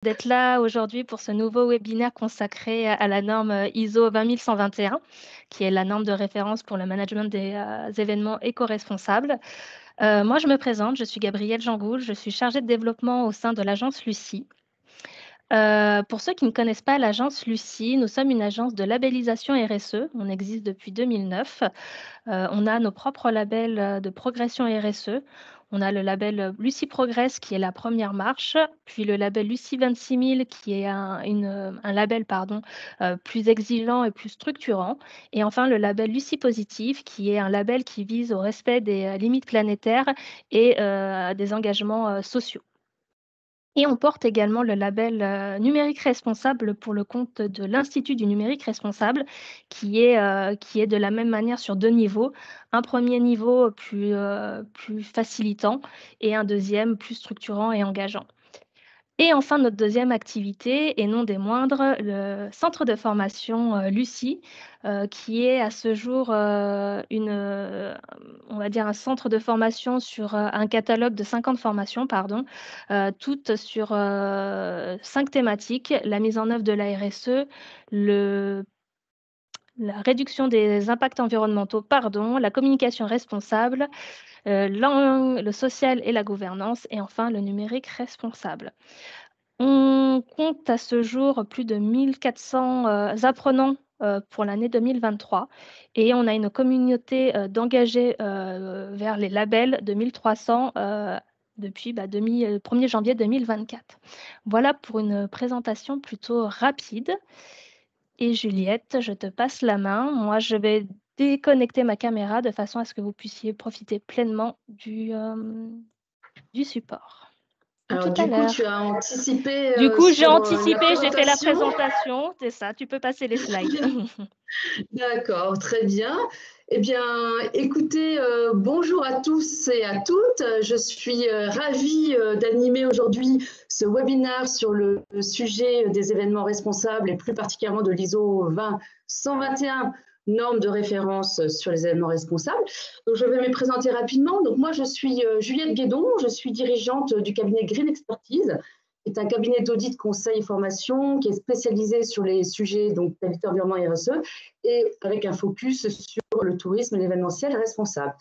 D'être là aujourd'hui pour ce nouveau webinaire consacré à la norme ISO 20121, qui est la norme de référence pour le management des événements éco-responsables. Moi, je me présente, je suis Gabrielle Jangoul, je suis chargée de développement au sein de l'agence Lucie. Pour ceux qui ne connaissent pas l'agence Lucie, nous sommes une agence de labellisation RSE. On existe depuis 2009. On a nos propres labels, de progression RSE. On a le label, Lucie Progress qui est la première marche, puis le label Lucie 26000 qui est un label pardon, plus exigeant et plus structurant et enfin le label Lucie Positive qui est un label qui vise au respect des, limites planétaires et des engagements, sociaux. Et on porte également le label, numérique responsable pour le compte de l'Institut du numérique responsable qui est de la même manière sur 2 niveaux. Un premier niveau plus facilitant et un deuxième plus structurant et engageant. Et enfin, notre deuxième activité et non des moindres, le centre de formation, Lucie, qui est à ce jour, on va dire un centre de formation sur, un catalogue de 50 formations, pardon, toutes sur, 5 thématiques: la mise en œuvre de la RSE, le la réduction des impacts environnementaux, pardon, la communication responsable, le social et la gouvernance et enfin le numérique responsable. On compte à ce jour plus de 1 400, apprenants, pour l'année 2023 et on a une communauté, d'engagés, vers les labels de 1 300, depuis, 1er janvier 2024. Voilà pour une présentation plutôt rapide et Juliette, je te passe la main. Moi, je vais déconnecter ma caméra de façon à ce que vous puissiez profiter pleinement du support. À Alors, tout à du coup, tu l'heure. as anticipé Du coup, j'ai sur la anticipé, j'ai fait la présentation. présentation, c'est ça, tu peux passer les slides. D'accord, très bien. Eh bien, écoutez, bonjour à tous et à toutes. Je suis ravie d'animer aujourd'hui ce webinaire sur le sujet des événements responsables et plus particulièrement de l'ISO 20121, norme de référence sur les événements responsables. Donc, je vais me présenter rapidement. Donc, moi, je suis Juliette Guédon, je suis dirigeante du cabinet Green Expertise, qui est un cabinet d'audit, conseil et formation qui est spécialisé sur les sujets donc qualité, environnement et RSE et avec un focus sur le tourisme et l'événementiel responsable.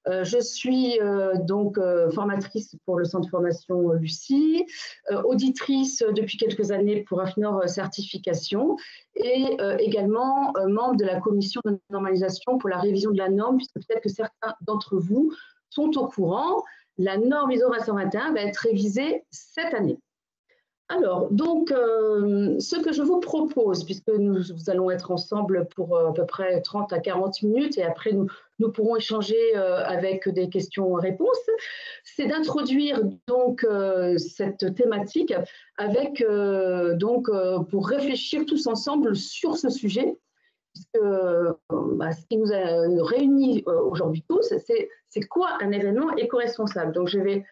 Je suis donc formatrice pour le centre de formation Lucie, auditrice depuis quelques années pour AFNOR Certification et également membre de la commission de normalisation pour la révision de la norme, puisque peut-être que certains d'entre vous sont au courant, la norme ISO 221 va être révisée cette année. Alors, donc, ce que je vous propose, puisque nous allons être ensemble pour à peu près 30 à 40 minutes et après nous pourrons échanger avec des questions-réponses, c'est d'introduire donc cette thématique avec pour réfléchir tous ensemble sur ce sujet, puisque ce qui nous a réunis aujourd'hui tous, c'est quoi un événement éco-responsable. Donc, je vais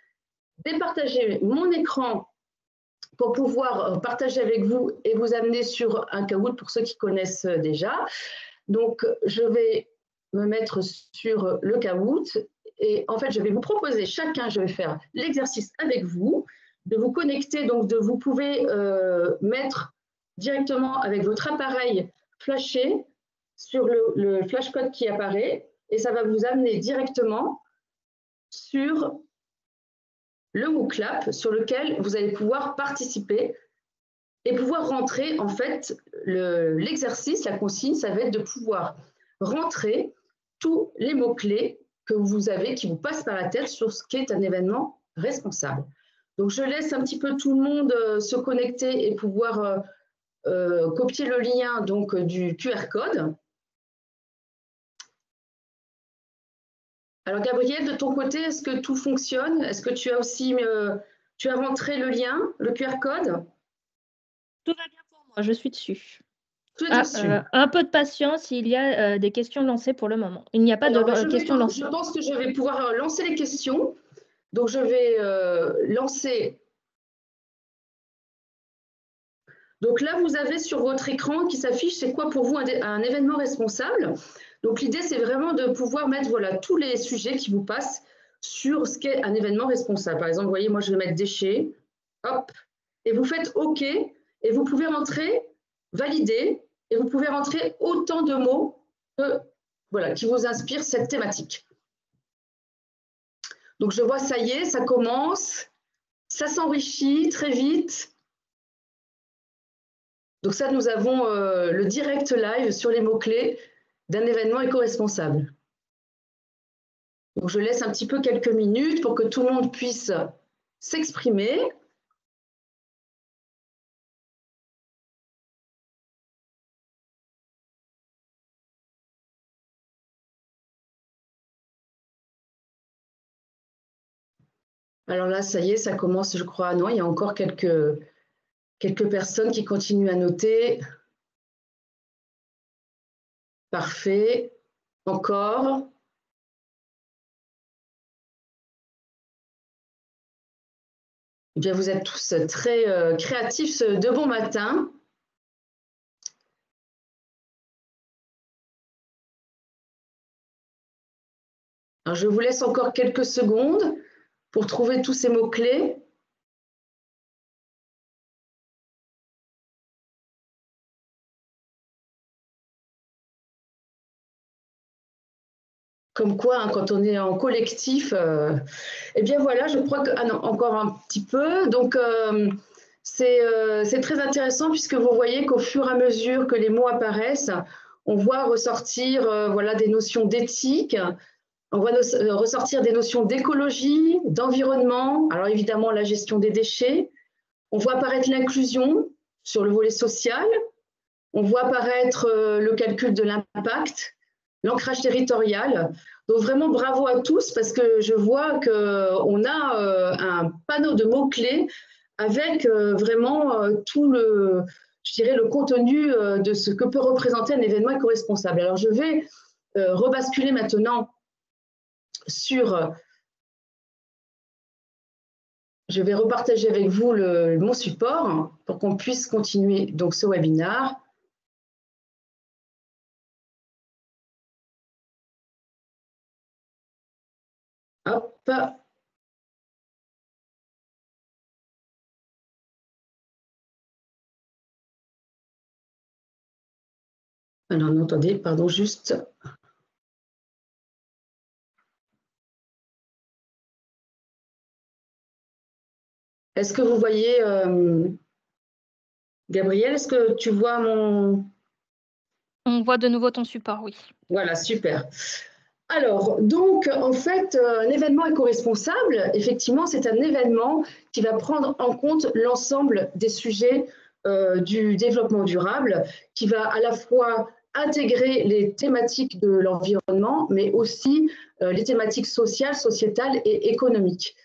départager mon écran pour pouvoir partager avec vous et vous amener sur un Kahoot pour ceux qui connaissent déjà. Donc, je vais me mettre sur le Kahoot et en fait, je vais vous proposer chacun, je vais faire l'exercice avec vous, de vous connecter, donc vous pouvez mettre directement avec votre appareil flashé sur le flashcode qui apparaît et ça va vous amener directement sur le MOOClap sur lequel vous allez pouvoir participer et pouvoir rentrer, en fait, l'exercice, la consigne, ça va être de pouvoir rentrer tous les mots-clés que vous avez, qui vous passent par la tête sur ce qu'est un événement responsable. Donc, je laisse un petit peu tout le monde se connecter et pouvoir copier le lien donc, du QR code. Alors, Gabrielle, de ton côté, est-ce que tout fonctionne? Est-ce que tu as aussi tu as rentré le lien, le QR code? Tout va bien pour moi, je suis dessus. Tu es dessus. Un peu de patience, il y a des questions lancées pour le moment. Il n'y a pas de questions lancées. Je pense que je vais pouvoir lancer les questions. Donc, je vais lancer. Donc là, vous avez sur votre écran qui s'affiche, c'est quoi pour vous un événement responsable? Donc, l'idée, c'est vraiment de pouvoir mettre voilà, tous les sujets qui vous passent sur ce qu'est un événement responsable. Par exemple, vous voyez, moi, je vais mettre déchets. Hop. et vous faites OK, et vous pouvez rentrer, valider, et vous pouvez rentrer autant de mots voilà, qui vous inspirent cette thématique. Donc, je vois, ça y est, ça commence, ça s'enrichit très vite. Donc ça, nous avons le direct live sur les mots-clés d'un événement éco-responsable. Donc, je laisse un petit peu quelques minutes pour que tout le monde puisse s'exprimer. Alors là, ça y est, ça commence, je crois. Non, il y a encore quelques personnes qui continuent à noter. Parfait. Encore. Eh bien, vous êtes tous très créatifs de bon matin. Alors, je vous laisse encore quelques secondes pour trouver tous ces mots-clés. Comme quoi, hein, quand on est en collectif, eh bien voilà, je crois que… Ah non, encore un petit peu. Donc, c'est très intéressant puisque vous voyez qu'au fur et à mesure que les mots apparaissent, on voit ressortir voilà, des notions d'éthique, on voit ressortir des notions d'écologie, d'environnement, alors évidemment la gestion des déchets, on voit apparaître l'inclusion sur le volet social, on voit apparaître le calcul de l'impact, l'ancrage territorial. Donc vraiment bravo à tous parce que je vois qu'on a un panneau de mots-clés avec vraiment tout le, je dirais, le contenu de ce que peut représenter un événement éco-responsable. Alors je vais rebasculer maintenant sur… Je vais repartager avec vous mon support pour qu'on puisse continuer donc ce webinaire. Hop. Alors, non, attendez, pardon, juste. Est-ce que vous voyez, Gabriel, est-ce que tu vois mon… On voit de nouveau ton support, oui. Voilà, super. Alors, donc, en fait, un événement éco-responsable, effectivement, c'est un événement qui va prendre en compte l'ensemble des sujets du développement durable, qui va à la fois intégrer les thématiques de l'environnement, mais aussi les thématiques sociales, sociétales et économiques.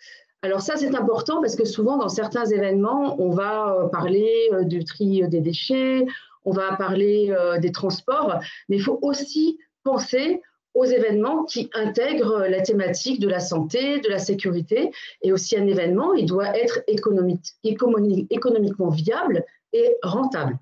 Alors ça, c'est important parce que souvent, dans certains événements, on va parler du tri des déchets, on va parler des transports, mais il faut aussi penser aux événements qui intègrent la thématique de la santé, de la sécurité, et aussi un événement, il doit être économiquement viable et rentable.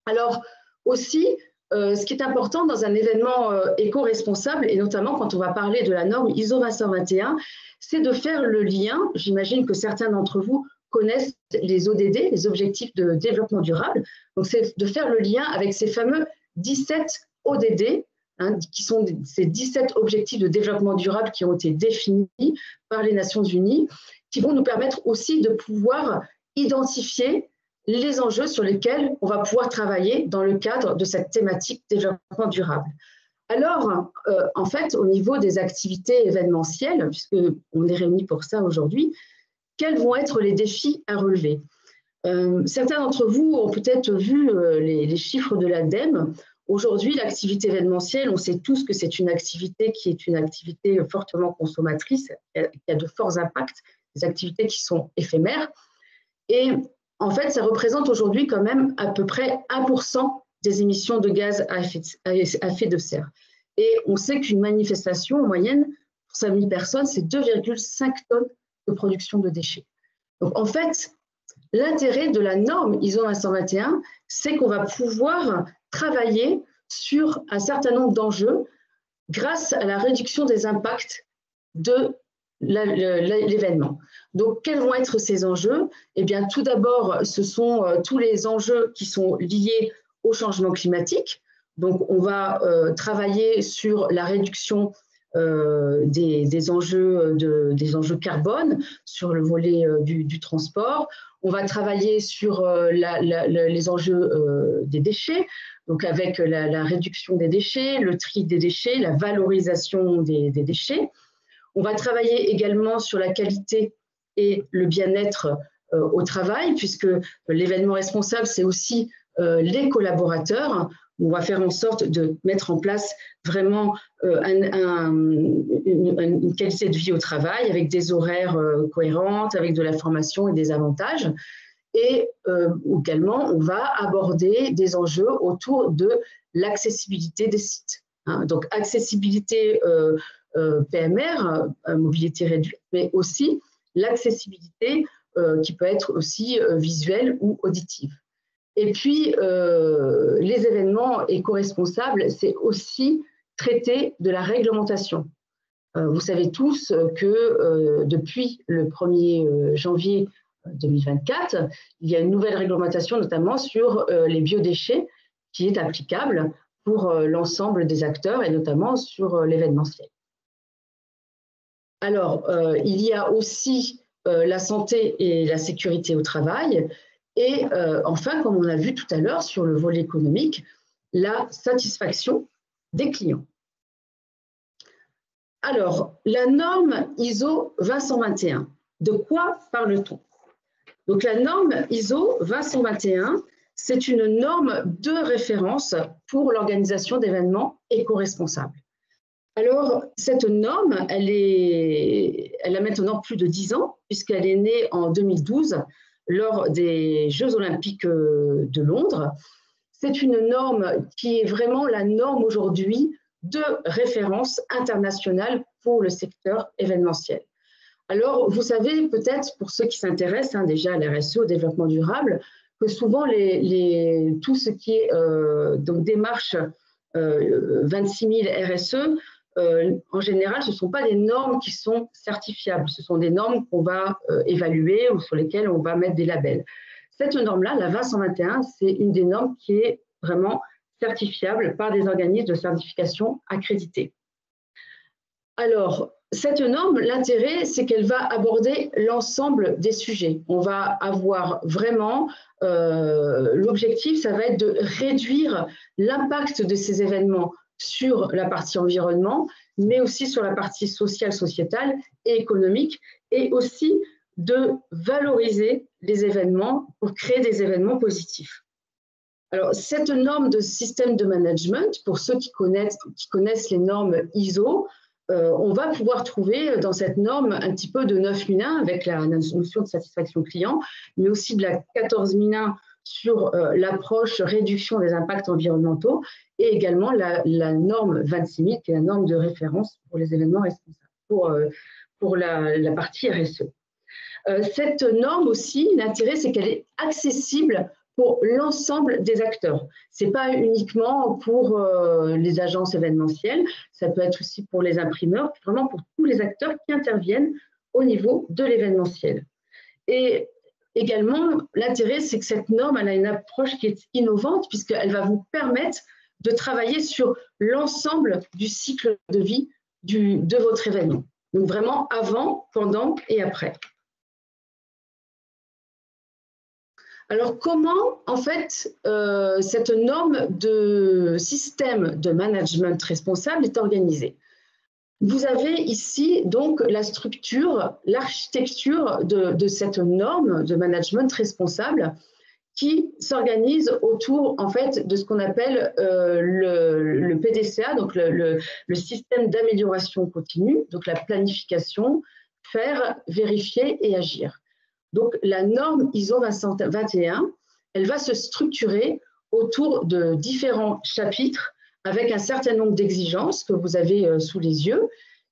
Alors aussi, ce qui est important dans un événement éco-responsable, et notamment quand on va parler de la norme ISO 20121, c'est de faire le lien, j'imagine que certains d'entre vous connaissent les ODD, les objectifs de développement durable, donc c'est de faire le lien avec ces fameux 17 ODD, hein, qui sont ces 17 objectifs de développement durable qui ont été définis par les Nations Unies, qui vont nous permettre aussi de pouvoir identifier les enjeux sur lesquels on va pouvoir travailler dans le cadre de cette thématique développement durable. Alors, en fait, au niveau des activités événementielles, puisqu'on est réunis pour ça aujourd'hui, quels vont être les défis à relever? Certains d'entre vous ont peut-être vu les chiffres de l'ADEME. Aujourd'hui, l'activité événementielle, on sait tous que c'est une activité qui est une activité fortement consommatrice, qui a de forts impacts, des activités qui sont éphémères. Et en fait, ça représente aujourd'hui quand même à peu près 1% des émissions de gaz à effet de serre. Et on sait qu'une manifestation, en moyenne, pour 5000 personnes, c'est 2,5 tonnes de production de déchets. Donc, en fait, l'intérêt de la norme ISO 20121, c'est qu'on va pouvoir travailler sur un certain nombre d'enjeux grâce à la réduction des impacts de l'événement. Donc, quels vont être ces enjeux? Eh bien, tout d'abord, ce sont tous les enjeux qui sont liés au changement climatique. Donc, on va travailler sur la réduction des enjeux carbone, sur le volet du transport. On va travailler sur les enjeux des déchets, donc avec la réduction des déchets, le tri des déchets, la valorisation des déchets. On va travailler également sur la qualité et le bien-être au travail, puisque l'événement responsable, c'est aussi les collaborateurs. On va faire en sorte de mettre en place vraiment une qualité de vie au travail avec des horaires cohérentes, avec de la formation et des avantages. Et également, on va aborder des enjeux autour de l'accessibilité des sites. Donc, accessibilité PMR, mobilité réduite, mais aussi l'accessibilité qui peut être aussi visuelle ou auditive. Et puis, les événements éco-responsables, c'est aussi traiter de la réglementation. Vous savez tous que depuis le 1er janvier 2024, il y a une nouvelle réglementation, notamment sur les biodéchets, qui est applicable pour l'ensemble des acteurs et notamment sur l'événementiel. Alors, il y a aussi la santé et la sécurité au travail. Et enfin, comme on a vu tout à l'heure sur le volet économique, la satisfaction des clients. Alors, la norme ISO 20121, de quoi parle-t-on? Donc, la norme ISO 20121, c'est une norme de référence pour l'organisation d'événements éco-responsables. Alors, cette norme, elle a maintenant plus de 10 ans, puisqu'elle est née en 2012 lors des Jeux olympiques de Londres. C'est une norme qui est vraiment la norme aujourd'hui de référence internationale pour le secteur événementiel. Alors, vous savez peut-être, pour ceux qui s'intéressent déjà à l'RSE, au développement durable, que souvent tout ce qui est donc démarche 26 000 RSE, en général, ce ne sont pas des normes qui sont certifiables, ce sont des normes qu'on va évaluer ou sur lesquelles on va mettre des labels. Cette norme-là, la 20121, c'est une des normes qui est vraiment certifiable par des organismes de certification accrédités. Alors, cette norme, l'intérêt, c'est qu'elle va aborder l'ensemble des sujets. On va avoir vraiment, l'objectif, ça va être de réduire l'impact de ces événements sur la partie environnement, mais aussi sur la partie sociale, sociétale et économique, et aussi de valoriser les événements pour créer des événements positifs. Alors, cette norme de système de management, pour ceux qui connaissent les normes ISO, on va pouvoir trouver dans cette norme un petit peu de 9001 avec la notion de satisfaction client, mais aussi de la 14001 sur l'approche réduction des impacts environnementaux et également la norme 26000 qui est la norme de référence pour les événements responsables, pour la partie RSE. Cette norme aussi, l'intérêt, c'est qu'elle est accessible pour l'ensemble des acteurs. Ce n'est pas uniquement pour les agences événementielles, ça peut être aussi pour les imprimeurs, vraiment pour tous les acteurs qui interviennent au niveau de l'événementiel. Et également, l'intérêt, c'est que cette norme, elle a une approche qui est innovante puisqu'elle va vous permettre de travailler sur l'ensemble du cycle de vie de votre événement. Donc vraiment avant, pendant et après. Alors, comment, en fait, cette norme de système de management responsable est organisée? Vous avez ici, donc, la structure, l'architecture de cette norme de management responsable qui s'organise autour, en fait, de ce qu'on appelle le PDCA, donc le système d'amélioration continue, donc la planification, faire, vérifier et agir. Donc, la norme ISO 20121, elle va se structurer autour de différents chapitres avec un certain nombre d'exigences que vous avez sous les yeux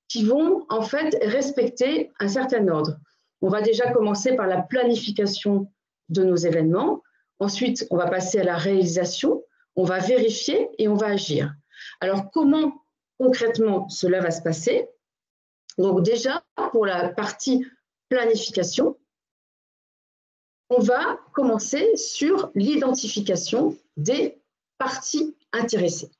qui vont en fait respecter un certain ordre. On va déjà commencer par la planification de nos événements. Ensuite, on va passer à la réalisation, on va vérifier et on va agir. Alors, comment concrètement cela va se passer? Donc déjà, pour la partie planification, on va commencer sur l'identification des parties intéressées.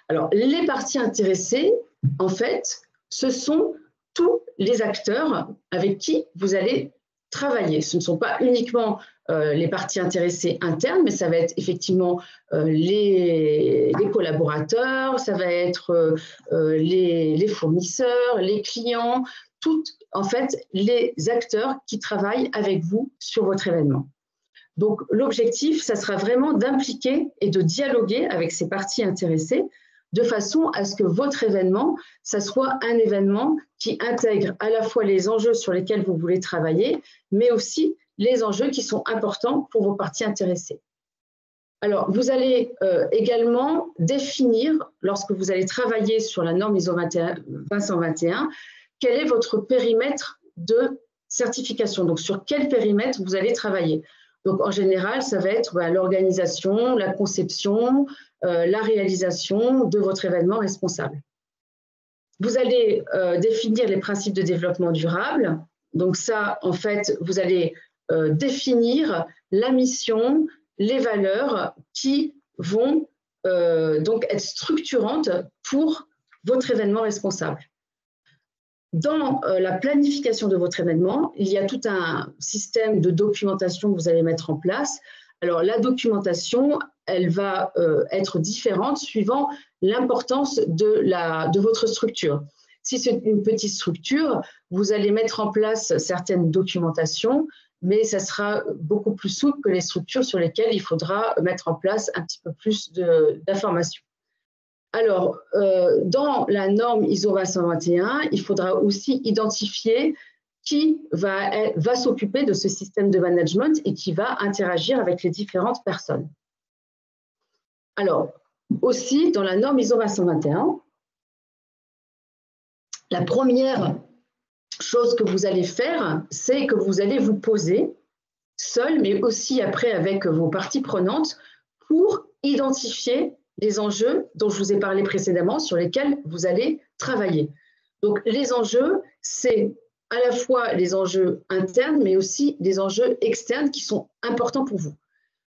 Alors, les parties intéressées, en fait, ce sont tous les acteurs avec qui vous allez travailler. Ce ne sont pas uniquement les parties intéressées internes, mais ça va être effectivement les collaborateurs, ça va être les fournisseurs, les clients, en fait, les acteurs qui travaillent avec vous sur votre événement. Donc, l'objectif, ça sera vraiment d'impliquer et de dialoguer avec ces parties intéressées de façon à ce que votre événement, ça soit un événement qui intègre à la fois les enjeux sur lesquels vous voulez travailler, mais aussi les enjeux qui sont importants pour vos parties intéressées. Alors, vous allez également définir, lorsque vous allez travailler sur la norme ISO 20121, quel est votre périmètre de certification. Donc, sur quel périmètre vous allez travailler. Donc, en général, ça va être l'organisation, la conception, la réalisation de votre événement responsable. Vous allez définir les principes de développement durable. Donc ça, en fait, vous allez définir la mission, les valeurs qui vont donc être structurantes pour votre événement responsable. Dans la planification de votre événement, il y a tout un système de documentation que vous allez mettre en place. Alors, la documentation, elle va être différente suivant l'importance de votre structure. Si c'est une petite structure, vous allez mettre en place certaines documentations, mais ça sera beaucoup plus souple que les structures sur lesquelles il faudra mettre en place un petit peu plus d'informations. Alors, dans la norme ISO 20121, il faudra aussi identifier qui va s'occuper de ce système de management et qui va interagir avec les différentes personnes. Alors, aussi, dans la norme ISO 20121, la première chose que vous allez faire, c'est que vous allez vous poser seul, mais aussi après avec vos parties prenantes, pour identifier les enjeux dont je vous ai parlé précédemment, sur lesquels vous allez travailler. Donc, les enjeux, c'est à la fois les enjeux internes, mais aussi les enjeux externes qui sont importants pour vous.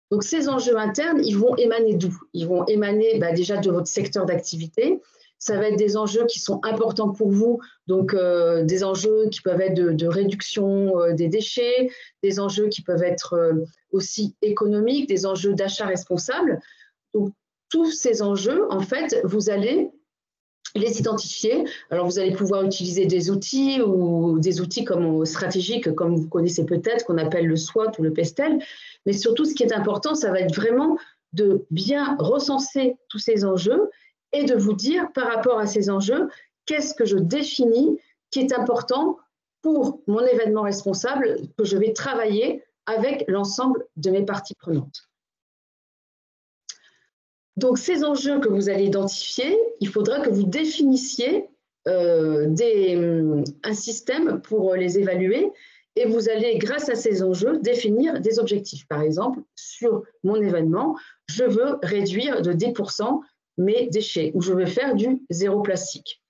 Donc, ces enjeux internes, ils vont émaner d'où? Ils vont émaner déjà de votre secteur d'activité. Ça va être des enjeux qui sont importants pour vous, donc des enjeux qui peuvent être de réduction des déchets, des enjeux qui peuvent être aussi économiques, des enjeux d'achat responsable. Donc, tous ces enjeux, en fait, vous allez les identifier. Alors, vous allez pouvoir utiliser des outils ou des outils stratégiques, comme vous connaissez peut-être, qu'on appelle le SWOT ou le PESTEL. Mais surtout, ce qui est important, ça va être vraiment de bien recenser tous ces enjeux et de vous dire, par rapport à ces enjeux, qu'est-ce que je définis qui est important pour mon événement responsable que je vais travailler avec l'ensemble de mes parties prenantes. Donc, ces enjeux que vous allez identifier, il faudra que vous définissiez un système pour les évaluer et vous allez, grâce à ces enjeux, définir des objectifs. Par exemple, sur mon événement, je veux réduire de 10% mes déchets ou je veux faire du zéro plastique.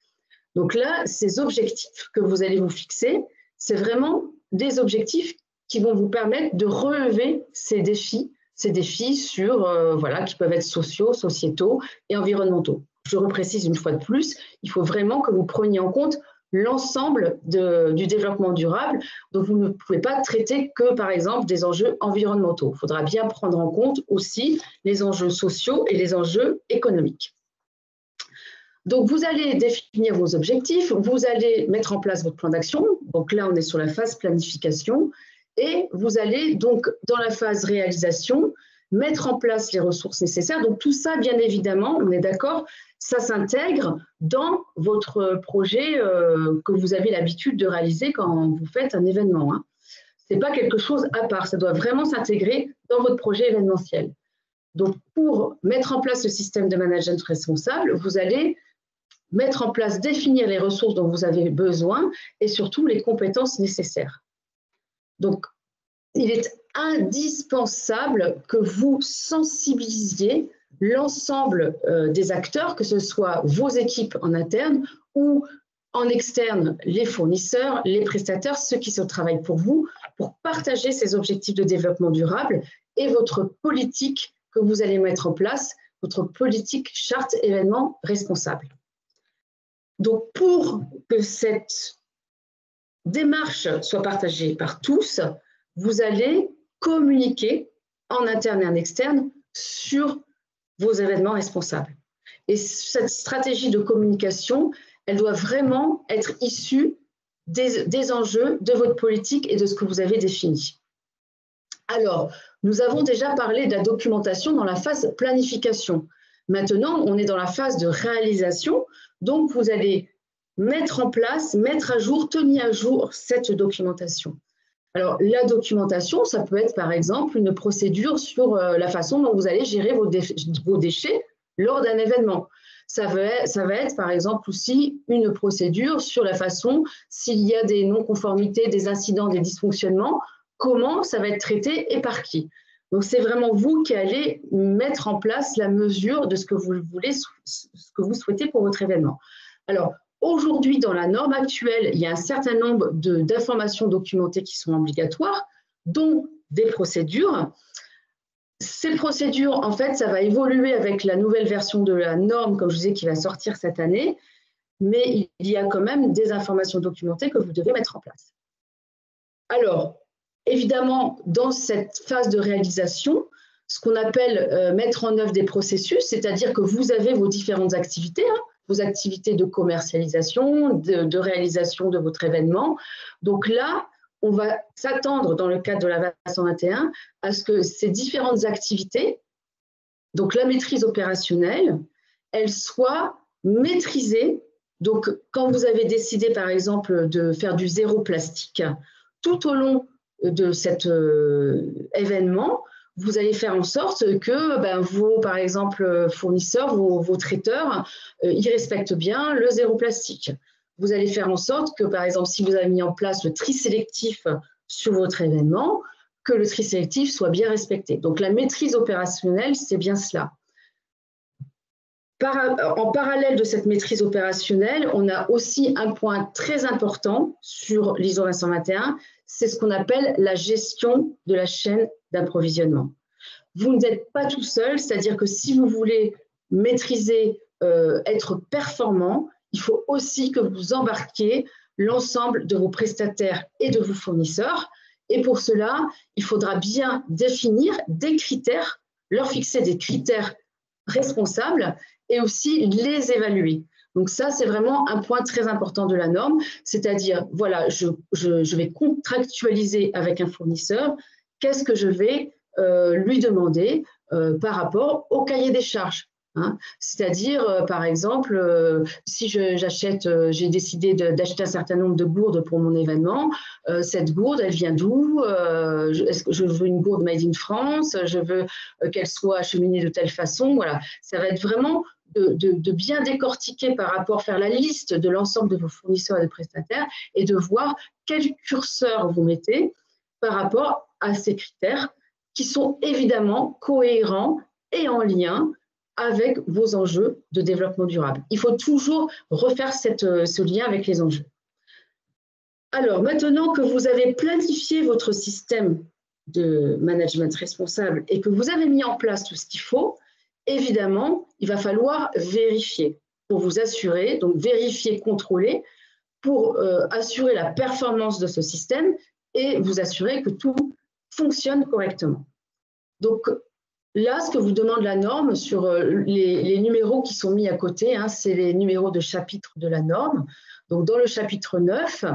Donc là, ces objectifs que vous allez vous fixer, c'est vraiment des objectifs qui vont vous permettre de relever ces défis qui peuvent être sociaux, sociétaux et environnementaux. Je reprécise une fois de plus, il faut vraiment que vous preniez en compte l'ensemble du développement durable. Donc, vous ne pouvez pas traiter que, par exemple, des enjeux environnementaux. Il faudra bien prendre en compte aussi les enjeux sociaux et les enjeux économiques. Donc, vous allez définir vos objectifs, vous allez mettre en place votre plan d'action. Donc là, on est sur la phase planification. Et vous allez donc, dans la phase réalisation, mettre en place les ressources nécessaires. Donc tout ça, bien évidemment, on est d'accord, ça s'intègre dans votre projet que vous avez l'habitude de réaliser quand vous faites un événement. Hein. Ce n'est pas quelque chose à part, ça doit vraiment s'intégrer dans votre projet événementiel. Donc pour mettre en place le système de management responsable, vous allez mettre en place, définir les ressources dont vous avez besoin et surtout les compétences nécessaires. Donc, il est indispensable que vous sensibilisiez l'ensemble des acteurs, que ce soit vos équipes en interne ou en externe les fournisseurs, les prestataires, ceux qui se travaillent pour vous, pour partager ces objectifs de développement durable et votre politique que vous allez mettre en place, votre politique charte événement responsable. Donc, pour que cette démarche soit partagée par tous, vous allez communiquer en interne et en externe sur vos événements responsables. Et cette stratégie de communication, elle doit vraiment être issue des enjeux de votre politique et de ce que vous avez défini. Alors, nous avons déjà parlé de la documentation dans la phase planification. Maintenant, on est dans la phase de réalisation. Donc, vous allez mettre en place, mettre à jour, tenir à jour cette documentation. Alors, la documentation, ça peut être par exemple une procédure sur la façon dont vous allez gérer vos déchets lors d'un événement. Ça va être par exemple aussi une procédure sur la façon, s'il y a des non-conformités, des incidents, des dysfonctionnements, comment ça va être traité et par qui. Donc, c'est vraiment vous qui allez mettre en place la mesure de ce que vous voulez, ce que vous souhaitez pour votre événement. Alors, aujourd'hui, dans la norme actuelle, il y a un certain nombre d'informations documentées qui sont obligatoires, dont des procédures. Ces procédures, en fait, ça va évoluer avec la nouvelle version de la norme, comme je disais, qui va sortir cette année, mais il y a quand même des informations documentées que vous devez mettre en place. Alors, évidemment, dans cette phase de réalisation, ce qu'on appelle mettre en œuvre des processus, c'est-à-dire que vous avez vos différentes activités, vos activités de commercialisation, de réalisation de votre événement. Donc là, on va s'attendre, dans le cadre de la version 21, à ce que ces différentes activités, donc la maîtrise opérationnelle, elles soient maîtrisées. Donc, quand vous avez décidé, par exemple, de faire du zéro plastique, tout au long de cet événement, vous allez faire en sorte que vos, par exemple, fournisseurs, vos traiteurs, ils respectent bien le zéro plastique. Vous allez faire en sorte que, par exemple, si vous avez mis en place le tri sélectif sur votre événement, que le tri sélectif soit bien respecté. Donc, la maîtrise opérationnelle, c'est bien cela. En parallèle de cette maîtrise opérationnelle, on a aussi un point très important sur l'ISO 221, c'est ce qu'on appelle la gestion de la chaîne d'approvisionnement. Vous n'êtes pas tout seul, c'est-à-dire que si vous voulez maîtriser, être performant, il faut aussi que vous embarquiez l'ensemble de vos prestataires et de vos fournisseurs. Et pour cela, il faudra bien définir des critères, leur fixer des critères responsables et aussi les évaluer. Donc ça, c'est vraiment un point très important de la norme, c'est-à-dire, voilà, je vais contractualiser avec un fournisseur, qu'est-ce que je vais lui demander par rapport au cahier des charges. C'est-à-dire, par exemple, si j'ai décidé d'acheter un certain nombre de gourdes pour mon événement, cette gourde, elle vient d'où? Est-ce que je veux une gourde made in France? Je veux qu'elle soit acheminée de telle façon. Voilà, ça va être vraiment de bien décortiquer par rapport, faire la liste de l'ensemble de vos fournisseurs et de prestataires et de voir quel curseur vous mettez par rapport à ces critères qui sont évidemment cohérents et en lien avec vos enjeux de développement durable. Il faut toujours refaire ce lien avec les enjeux. Alors, maintenant que vous avez planifié votre système de management responsable et que vous avez mis en place tout ce qu'il faut, évidemment, il va falloir vérifier pour vous assurer, donc vérifier, contrôler, pour assurer la performance de ce système et vous assurer que tout fonctionne correctement. Donc, là, ce que vous demande la norme sur les numéros qui sont mis à côté, c'est les numéros de chapitre de la norme. Donc, dans le chapitre 9,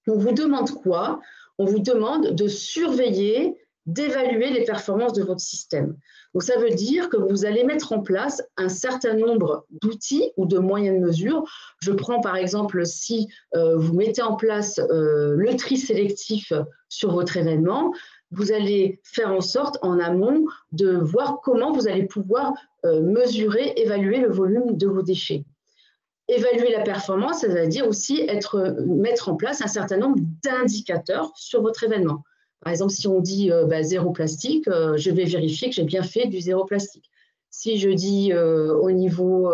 on vous demande quoi? On vous demande de surveiller, d'évaluer les performances de votre système. Donc, ça veut dire que vous allez mettre en place un certain nombre d'outils ou de moyens de mesure. Je prends par exemple, si vous mettez en place le tri sélectif sur votre événement, vous allez faire en sorte, en amont, de voir comment vous allez pouvoir mesurer, évaluer le volume de vos déchets. Évaluer la performance, ça veut dire aussi mettre en place un certain nombre d'indicateurs sur votre événement. Par exemple, si on dit zéro plastique, je vais vérifier que j'ai bien fait du zéro plastique. Si je dis au niveau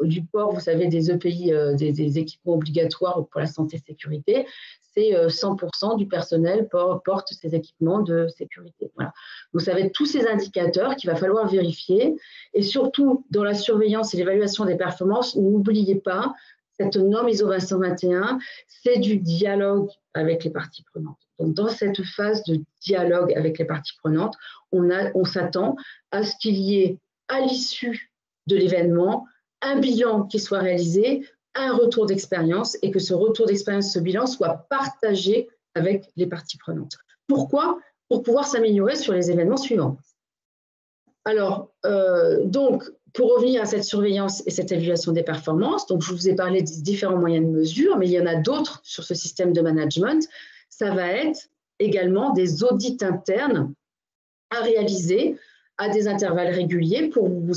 du port, vous savez, des EPI, des équipements obligatoires pour la santé et sécurité, c'est 100% du personnel porte ces équipements de sécurité. Voilà. Donc, ça va être tous ces indicateurs qu'il va falloir vérifier. Et surtout, dans la surveillance et l'évaluation des performances, n'oubliez pas, cette norme ISO 20121, c'est du dialogue avec les parties prenantes. Donc, dans cette phase de dialogue avec les parties prenantes, on s'attend à ce qu'il y ait, à l'issue de l'événement, un bilan qui soit réalisé, un retour d'expérience, et que ce retour d'expérience, ce bilan, soit partagé avec les parties prenantes. Pourquoi? Pour pouvoir s'améliorer sur les événements suivants. Alors, donc, pour revenir à cette surveillance et cette évaluation des performances, donc je vous ai parlé des différents moyens de mesure, mais il y en a d'autres sur ce système de management. Ça va être également des audits internes à réaliser à des intervalles réguliers pour vous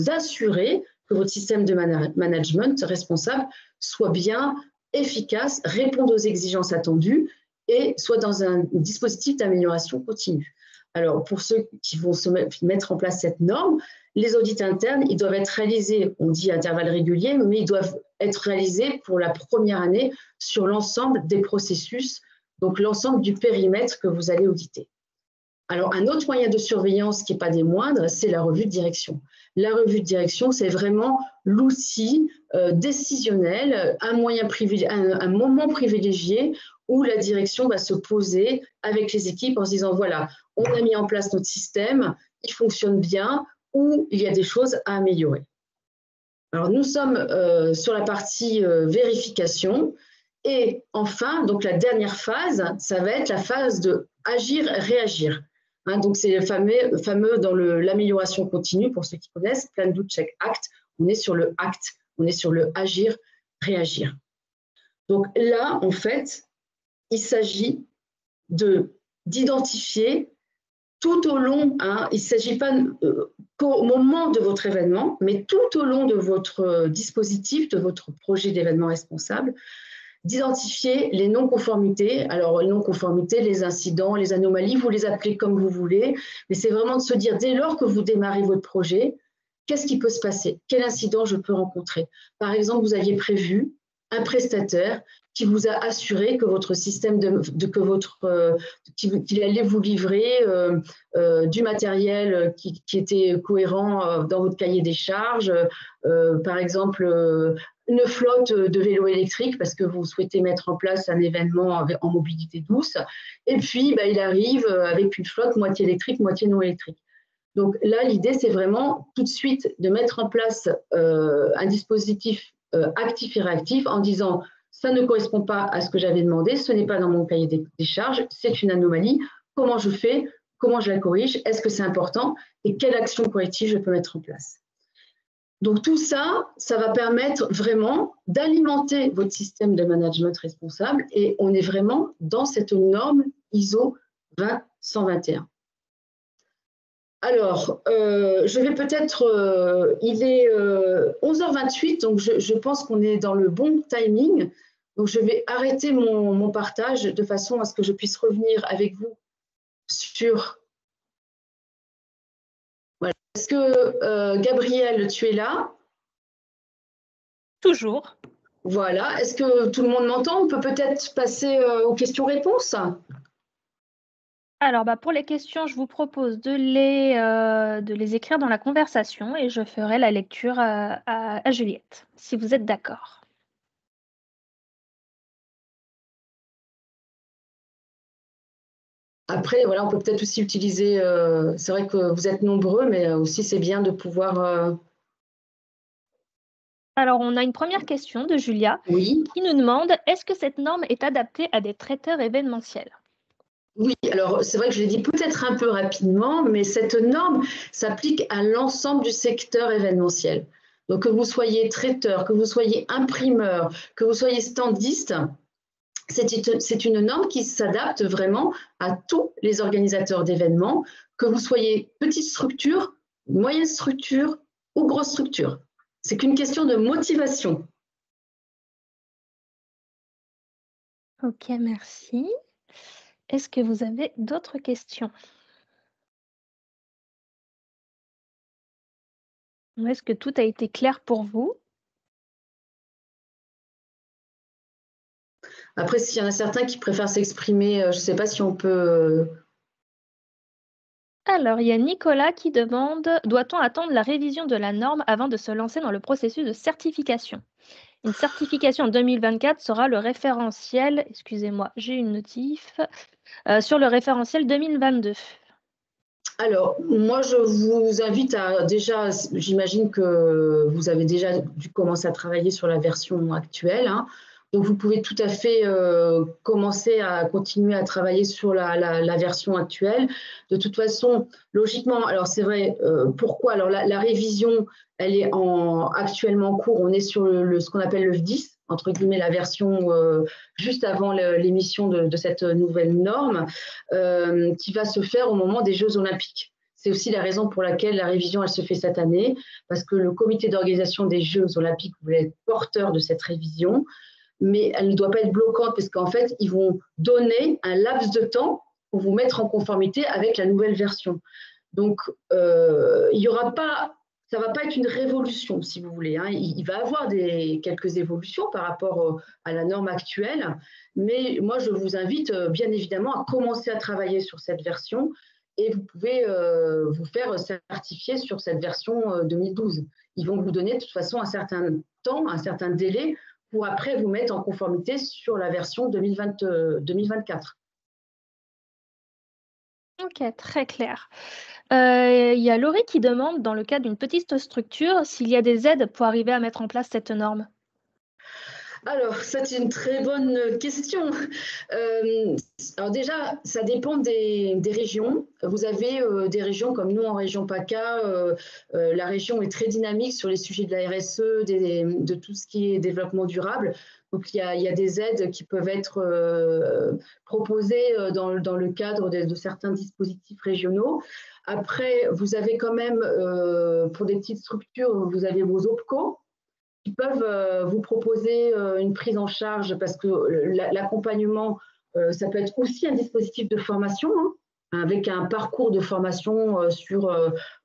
assurer que votre système de management responsable soit bien efficace, réponde aux exigences attendues et soit dans un dispositif d'amélioration continue. Alors, pour ceux qui vont mettre en place cette norme, les audits internes, ils doivent être réalisés, on dit à intervalles réguliers, mais ils doivent être réalisés pour la première année sur l'ensemble des processus, donc l'ensemble du périmètre que vous allez auditer. Alors, un autre moyen de surveillance qui n'est pas des moindres, c'est la revue de direction. La revue de direction, c'est vraiment l'outil décisionnel, un moment privilégié où la direction va se poser avec les équipes en se disant, voilà, on a mis en place notre système, il fonctionne bien, ou il y a des choses à améliorer. Alors, nous sommes sur la partie vérification. Et enfin, donc la dernière phase, ça va être la phase de agir-réagir. Hein, donc, c'est le fameux dans l'amélioration continue, pour ceux qui connaissent, Plan, Do, Check, Act. On est sur le act, on est sur le agir-réagir. Donc là, en fait, il s'agit d'identifier tout au long, hein, il ne s'agit pas qu'au moment de votre événement, mais tout au long de votre dispositif, de votre projet d'événement responsable, d'identifier les non-conformités. Alors, les non-conformités, les incidents, les anomalies, vous les appelez comme vous voulez, mais c'est vraiment de se dire, dès lors que vous démarrez votre projet, qu'est-ce qui peut se passer? Quel incident je peux rencontrer? Par exemple, vous aviez prévu un prestataire qui vous a assuré que votre système qu'il allait vous livrer du matériel qui était cohérent dans votre cahier des charges, par exemple une flotte de vélos électriques parce que vous souhaitez mettre en place un événement en mobilité douce, et puis il arrive avec une flotte moitié électrique, moitié non électrique. Donc là, l'idée, c'est vraiment tout de suite de mettre en place un dispositif actif et réactif en disant ça ne correspond pas à ce que j'avais demandé, ce n'est pas dans mon cahier des charges, c'est une anomalie, comment je fais, comment je la corrige, est-ce que c'est important et quelle action corrective je peux mettre en place. Donc tout ça, ça va permettre vraiment d'alimenter votre système de management responsable et on est vraiment dans cette norme ISO 20121. Alors, je vais peut-être, il est 11h28, donc je pense qu'on est dans le bon timing. Donc, je vais arrêter mon partage de façon à ce que je puisse revenir avec vous sur… Voilà. Est-ce que, Gabriel, tu es là? Toujours. Voilà. Est-ce que tout le monde m'entend? On peut peut-être passer aux questions-réponses. Alors, pour les questions, je vous propose de les écrire dans la conversation et je ferai la lecture à Juliette, si vous êtes d'accord. Après, voilà, on peut peut-être aussi utiliser, c'est vrai que vous êtes nombreux, mais aussi c'est bien de pouvoir… Alors, on a une première question de Julia Oui. qui nous demande, est-ce que cette norme est adaptée à des traiteurs événementiels? Oui, alors c'est vrai que je l'ai dit peut-être un peu rapidement, mais cette norme s'applique à l'ensemble du secteur événementiel. Donc que vous soyez traiteur, que vous soyez imprimeur, que vous soyez standiste, c'est une norme qui s'adapte vraiment à tous les organisateurs d'événements, que vous soyez petite structure, moyenne structure ou grosse structure. C'est qu'une question de motivation. Ok, merci. Est-ce que vous avez d'autres questions? Est-ce que tout a été clair pour vous? Après, s'il y en a certains qui préfèrent s'exprimer, je ne sais pas si on peut. Alors, il y a Nicolas qui demande: «Doit-on attendre la révision de la norme avant de se lancer dans le processus de certification? Une certification en 2024 sera le référentiel», excusez-moi, j'ai une notif, sur le référentiel 2022. Alors, moi, je vous invite à déjà, j'imagine que vous avez déjà dû commencer à travailler sur la version actuelle, hein. Donc, vous pouvez tout à fait commencer à continuer à travailler sur la version actuelle. De toute façon, logiquement, alors c'est vrai, pourquoi? Alors, la révision, elle est actuellement en cours. On est sur ce qu'on appelle le V10, entre guillemets, la version juste avant l'émission de cette nouvelle norme, qui va se faire au moment des Jeux olympiques. C'est aussi la raison pour laquelle la révision, elle se fait cette année, parce que le comité d'organisation des Jeux olympiques voulait être porteur de cette révision, mais elle ne doit pas être bloquante, parce qu'en fait, ils vont donner un laps de temps pour vous mettre en conformité avec la nouvelle version. Donc, il y aura pas, ça ne va pas être une révolution, si vous voulez, hein. Il va y avoir quelques évolutions par rapport à la norme actuelle, mais moi, je vous invite bien évidemment à commencer à travailler sur cette version et vous pouvez vous faire certifier sur cette version 2012. Ils vont vous donner de toute façon un certain temps, un certain délai pour après vous mettre en conformité sur la version 2024. OK, très clair. Il y a Laurie qui demande, dans le cadre d'une petite structure, s'il y a des aides pour arriver à mettre en place cette norme? Alors, c'est une très bonne question. Alors déjà, ça dépend des régions. Vous avez des régions comme nous en région PACA, la région est très dynamique sur les sujets de la RSE, de tout ce qui est développement durable. Donc, il y a des aides qui peuvent être proposées dans le cadre de certains dispositifs régionaux. Après, vous avez quand même, pour des petites structures, vous avez vos OPCO, qui peuvent vous proposer une prise en charge parce que l'accompagnement, ça peut être aussi un dispositif de formation, hein, avec un parcours de formation sur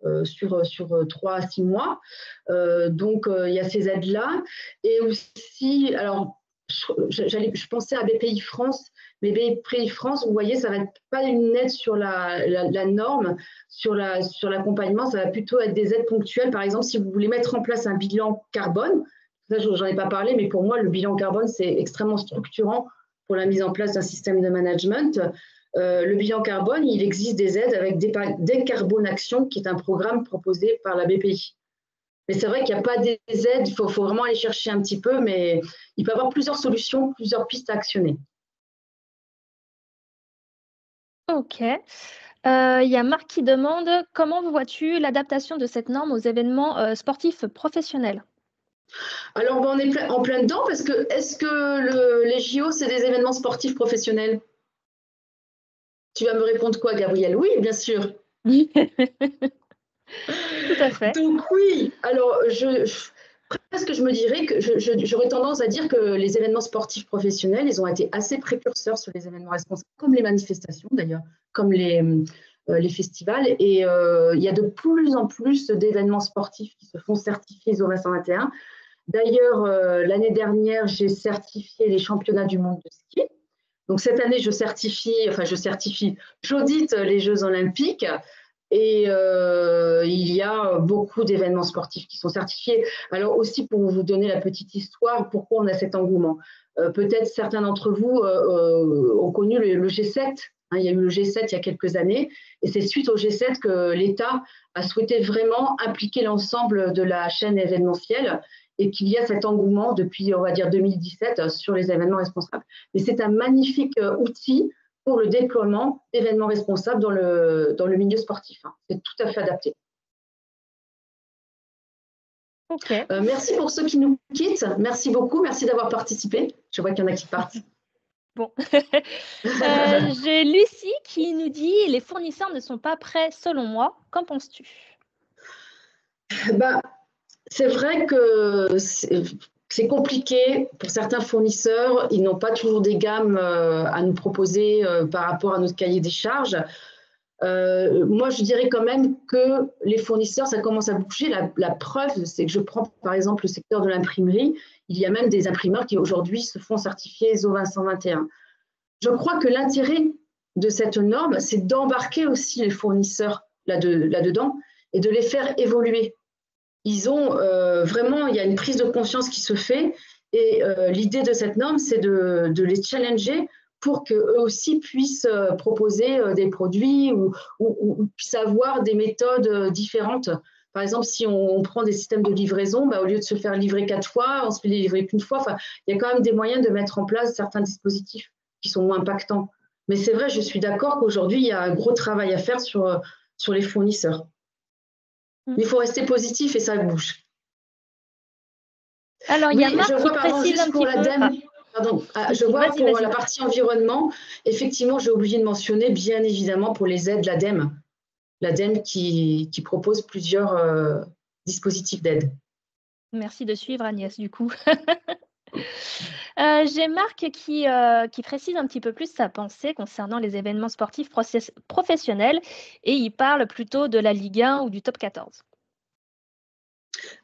3 à 6 mois. Donc, il y a ces aides-là. Et aussi, alors, je pensais à BPI France, mais BPI France, vous voyez, ça va être pas une aide sur la norme, sur l'accompagnement, ça va plutôt être des aides ponctuelles. Par exemple, si vous voulez mettre en place un bilan carbone, ça, j'en ai pas parlé, mais pour moi, le bilan carbone, c'est extrêmement structurant pour la mise en place d'un système de management. Le bilan carbone, il existe des aides avec Décarbonation, qui est un programme proposé par la BPI. Mais c'est vrai qu'il n'y a pas des aides, il faut vraiment aller chercher un petit peu, mais il peut y avoir plusieurs solutions, plusieurs pistes à actionner. OK. Il y a Marc qui demande: «Comment vois-tu l'adaptation de cette norme aux événements, sportifs professionnels?» Alors, on est en plein dedans, parce que est-ce que les JO, c'est des événements sportifs professionnels? Tu vas me répondre quoi, Gabriel? Oui, bien sûr. Tout à fait. Donc oui, alors presque je me dirais que j'aurais tendance à dire que les événements sportifs professionnels, ils ont été assez précurseurs sur les événements responsables, comme les manifestations d'ailleurs, comme les festivals. Et il y a de plus en plus d'événements sportifs qui se font certifier ISO 221. D'ailleurs, l'année dernière, j'ai certifié les championnats du monde de ski. Donc cette année, j'audite les Jeux olympiques. Et il y a beaucoup d'événements sportifs qui sont certifiés. Alors aussi, pour vous donner la petite histoire, pourquoi on a cet engouement. Peut-être certains d'entre vous ont connu le G7. Hein, il y a eu le G7 il y a quelques années, et c'est suite au G7 que l'État a souhaité vraiment impliquer l'ensemble de la chaîne événementielle, et qu'il y a cet engouement depuis, on va dire, 2017 sur les événements responsables. Mais c'est un magnifique outil pour le déploiement d'événements responsables dans le milieu sportif, hein. C'est tout à fait adapté. OK. Merci pour ceux qui nous quittent. Merci beaucoup. Merci d'avoir participé. Je vois qu'il y en a qui partent. Bon. J'ai Lucie qui nous dit: «Les fournisseurs ne sont pas prêts selon moi, qu'en penses-tu?» Ben, c'est vrai que c'est compliqué pour certains fournisseurs. Ils n'ont pas toujours des gammes à nous proposer par rapport à notre cahier des charges. Moi, je dirais quand même que les fournisseurs, ça commence à bouger. La preuve, c'est que je prends par exemple le secteur de l'imprimerie. Il y a même des imprimeurs qui aujourd'hui se font certifier ISO 20121. Je crois que l'intérêt de cette norme, c'est d'embarquer aussi les fournisseurs là-dedans et de les faire évoluer. Ils ont vraiment, il y a une prise de conscience qui se fait et l'idée de cette norme, c'est de les challenger pour qu'eux aussi puissent proposer des produits ou puissent avoir des méthodes différentes. Par exemple, si on prend des systèmes de livraison, au lieu de se faire livrer 4 fois, on se fait livrer qu'une fois. Enfin, il y a quand même des moyens de mettre en place certains dispositifs qui sont moins impactants. Mais c'est vrai, je suis d'accord qu'aujourd'hui, il y a un gros travail à faire sur les fournisseurs. Mais il faut rester positif et ça bouge. Alors, il y a Marc je vois, qui pardon, précise juste un pour petit peu. l'ADEME, je vois Vas-y, pour vas-y. la partie environnement, effectivement, j'ai oublié de mentionner, bien évidemment, pour les aides, l'ADEME qui propose plusieurs dispositifs d'aide. Merci de suivre Agnès, du coup. J'ai Marc qui précise un petit peu plus sa pensée concernant les événements sportifs professionnels et il parle plutôt de la Ligue 1 ou du top 14.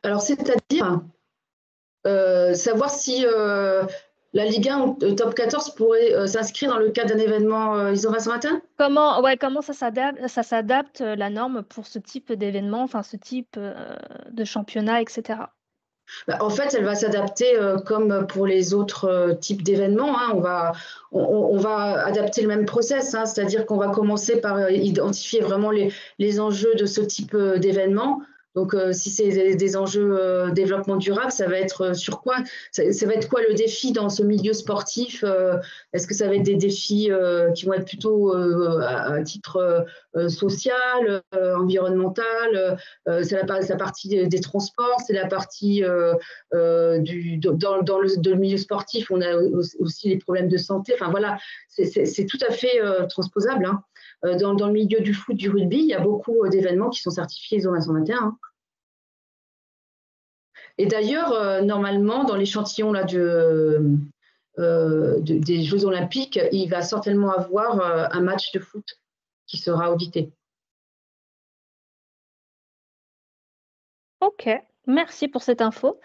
Alors, c'est-à-dire savoir si la Ligue 1 ou le top 14 pourrait s'inscrire dans le cadre d'un événement ISO 20121 ? Comment ça s'adapte la norme pour ce type d'événement, enfin ce type de championnat, etc. En fait, elle va s'adapter comme pour les autres types d'événements. Hein. On va adapter le même process, hein, c'est-à-dire qu'on va commencer par identifier vraiment les enjeux de ce type d'événement. Donc, si c'est des enjeux développement durable, ça va être sur quoi ça va être quoi le défi dans ce milieu sportif Est-ce que ça va être des défis qui vont être plutôt à titre social, environnemental c'est la partie des transports, c'est la partie dans le milieu sportif, on a aussi les problèmes de santé. Enfin voilà, c'est tout à fait transposable. Hein. Dans le milieu du foot, du rugby, il y a beaucoup d'événements qui sont certifiés ISO 221. Hein. Et d'ailleurs, normalement, dans l'échantillon là des Jeux Olympiques, il va certainement avoir un match de foot qui sera audité. Ok, merci pour cette info.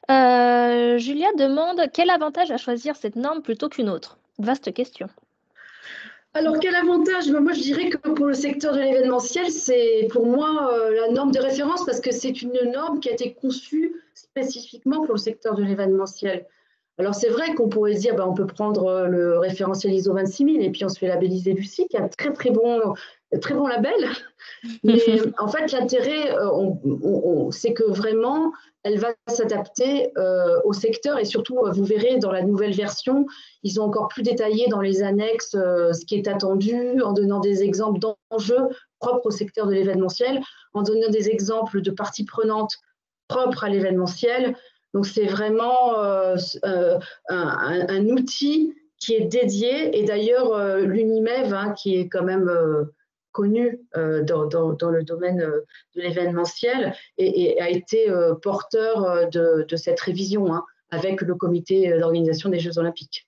Julia demande quel avantage à choisir cette norme plutôt qu'une autre? Vaste question. Alors, quel avantage? Moi, je dirais que pour le secteur de l'événementiel, c'est pour moi la norme de référence parce que c'est une norme qui a été conçue spécifiquement pour le secteur de l'événementiel. Alors, c'est vrai qu'on pourrait dire, on peut prendre le référentiel ISO 26000 et puis on se fait labelliser Lucie, qui a un très bon label. Mais en fait, l'intérêt, c'est que vraiment, elle va s'adapter au secteur et surtout, vous verrez dans la nouvelle version, ils ont encore plus détaillé dans les annexes ce qui est attendu, en donnant des exemples d'enjeux propres au secteur de l'événementiel, en donnant des exemples de parties prenantes propres à l'événementiel. Donc, c'est vraiment un outil qui est dédié. Et d'ailleurs, l'UNIMEV, hein, qui est quand même connu dans le domaine de l'événementiel et a été porteur de cette révision hein, avec le comité d'organisation des Jeux Olympiques.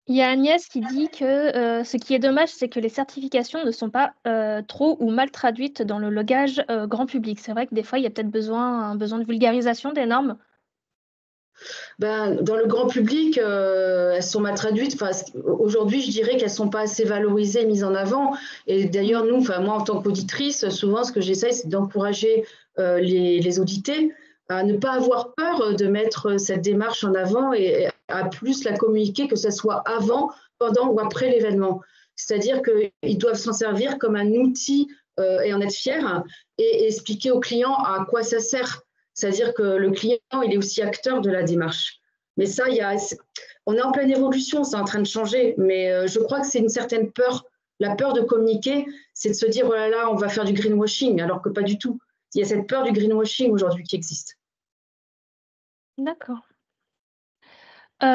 Il y a Agnès qui dit que ce qui est dommage, c'est que les certifications ne sont pas trop ou mal traduites dans le logage grand public. C'est vrai que des fois, il y a peut-être un besoin de vulgarisation des normes. Dans le grand public, elles sont mal traduites. Aujourd'hui, je dirais qu'elles ne sont pas assez valorisées, mises en avant. Et d'ailleurs, moi, en tant qu'auditrice, souvent, ce que j'essaye, c'est d'encourager les audités à ne pas avoir peur de mettre cette démarche en avant et à plus la communiquer, que ce soit avant, pendant ou après l'événement. C'est-à-dire qu'ils doivent s'en servir comme un outil et en être fiers et expliquer aux clients à quoi ça sert. C'est-à-dire que le client, il est aussi acteur de la démarche. Mais ça, on est en pleine évolution, c'est en train de changer. Mais je crois que c'est une certaine peur. La peur de communiquer, c'est de se dire, oh là là, on va faire du greenwashing, alors que pas du tout. Il y a cette peur du greenwashing aujourd'hui qui existe. D'accord. Il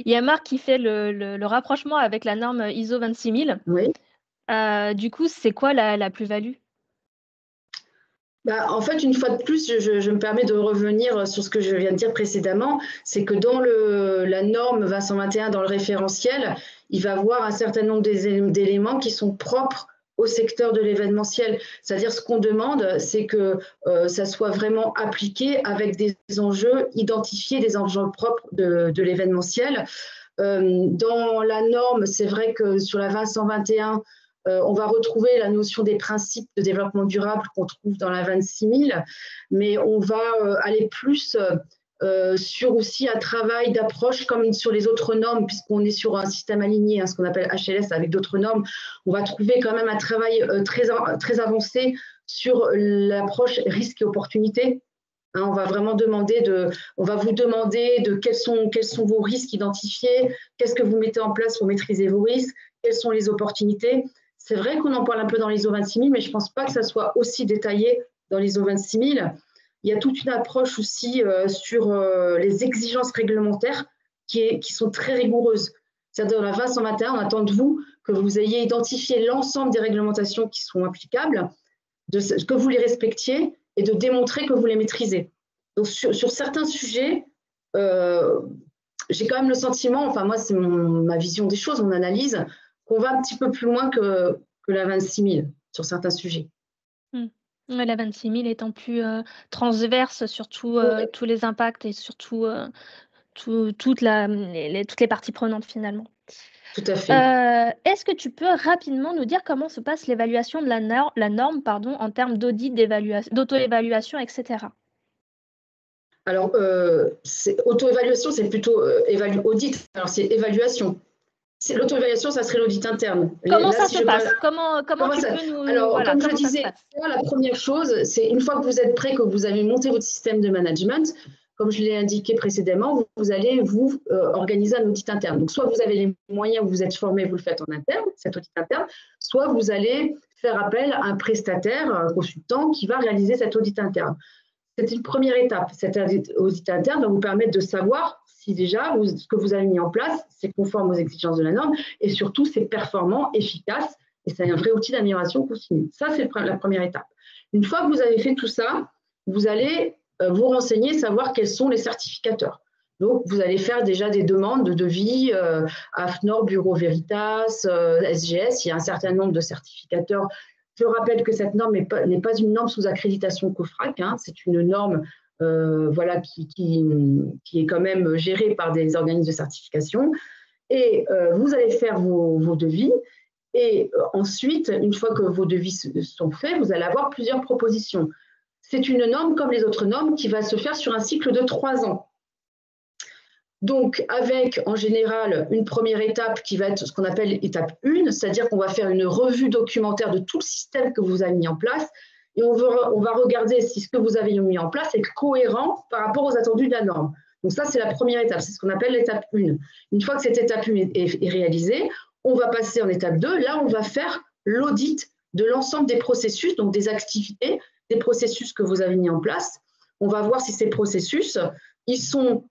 y a Marc qui fait le rapprochement avec la norme ISO 26000. Oui. Du coup, c'est quoi la plus-value? En fait, une fois de plus, je me permets de revenir sur ce que je viens de dire précédemment, c'est que dans la norme 2021, dans le référentiel, il va avoir un certain nombre d'éléments qui sont propres au secteur de l'événementiel. C'est-à-dire ce qu'on demande, c'est que ça soit vraiment appliqué avec des enjeux identifiés, des enjeux propres de l'événementiel. Dans la norme, c'est vrai que sur la 2021, on va retrouver la notion des principes de développement durable qu'on trouve dans la 26 000, mais on va aller plus sur aussi un travail d'approche comme sur les autres normes, puisqu'on est sur un système aligné, ce qu'on appelle HLS avec d'autres normes. On va trouver quand même un travail très avancé sur l'approche risque et opportunité. On va vraiment on va vous demander de quels sont vos risques identifiés, qu'est-ce que vous mettez en place pour maîtriser vos risques, quelles sont les opportunités. C'est vrai qu'on en parle un peu dans l'ISO 26000, mais je ne pense pas que ça soit aussi détaillé dans l'ISO 26000. Il y a toute une approche aussi sur les exigences réglementaires qui sont très rigoureuses. C'est-à-dire dans la 20121, on attend de vous que vous ayez identifié l'ensemble des réglementations qui sont applicables, que vous les respectiez et de démontrer que vous les maîtrisez. Donc sur certains sujets, j'ai quand même le sentiment, enfin moi c'est ma vision des choses, mon analyse, qu'on va un petit peu plus loin que la 26000 sur certains sujets. Ouais, la 26 000 étant plus transverse sur tous les impacts et surtout toutes les parties prenantes finalement. Tout à fait. Est-ce que tu peux rapidement nous dire comment se passe l'évaluation de la norme en termes d'audit, d'auto-évaluation, etc. Alors, auto-évaluation, c'est plutôt audit. Alors, c'est évaluation. L'auto-évaluation, ça serait l'audit interne. Comment ça se passe? Comment tu peux nous... Alors, comme je disais, la première chose, c'est une fois que vous êtes prêt, que vous avez monté votre système de management, comme je l'ai indiqué précédemment, vous allez organiser un audit interne. Donc, soit vous avez les moyens, vous êtes formé, vous le faites en interne, cet audit interne, soit vous allez faire appel à un prestataire, un consultant qui va réaliser cet audit interne. C'est une première étape. Cet audit interne va vous permettre de savoir si déjà ce que vous avez mis en place, c'est conforme aux exigences de la norme et surtout c'est performant, efficace et c'est un vrai outil d'amélioration continue. Ça, c'est la première étape. Une fois que vous avez fait tout ça, vous allez vous renseigner, savoir quels sont les certificateurs. Donc, vous allez faire déjà des demandes de devis AFNOR, Bureau Veritas, SGS. Il y a un certain nombre de certificateurs. Je rappelle que cette norme n'est pas une norme sous accréditation COFRAC, c'est une norme qui est quand même gérée par des organismes de certification. Et vous allez faire vos devis. Et ensuite, une fois que vos devis sont faits, vous allez avoir plusieurs propositions. C'est une norme comme les autres normes qui va se faire sur un cycle de 3 ans. Donc, avec en général une première étape qui va être ce qu'on appelle étape 1, c'est-à-dire qu'on va faire une revue documentaire de tout le système que vous avez mis en place et on va regarder si ce que vous avez mis en place est cohérent par rapport aux attendus de la norme. Donc ça, c'est la première étape, c'est ce qu'on appelle l'étape 1. Une fois que cette étape 1 est réalisée, on va passer en étape 2. Là, on va faire l'audit de l'ensemble des processus, donc des activités, des processus que vous avez mis en place. On va voir si ces processus, ils sont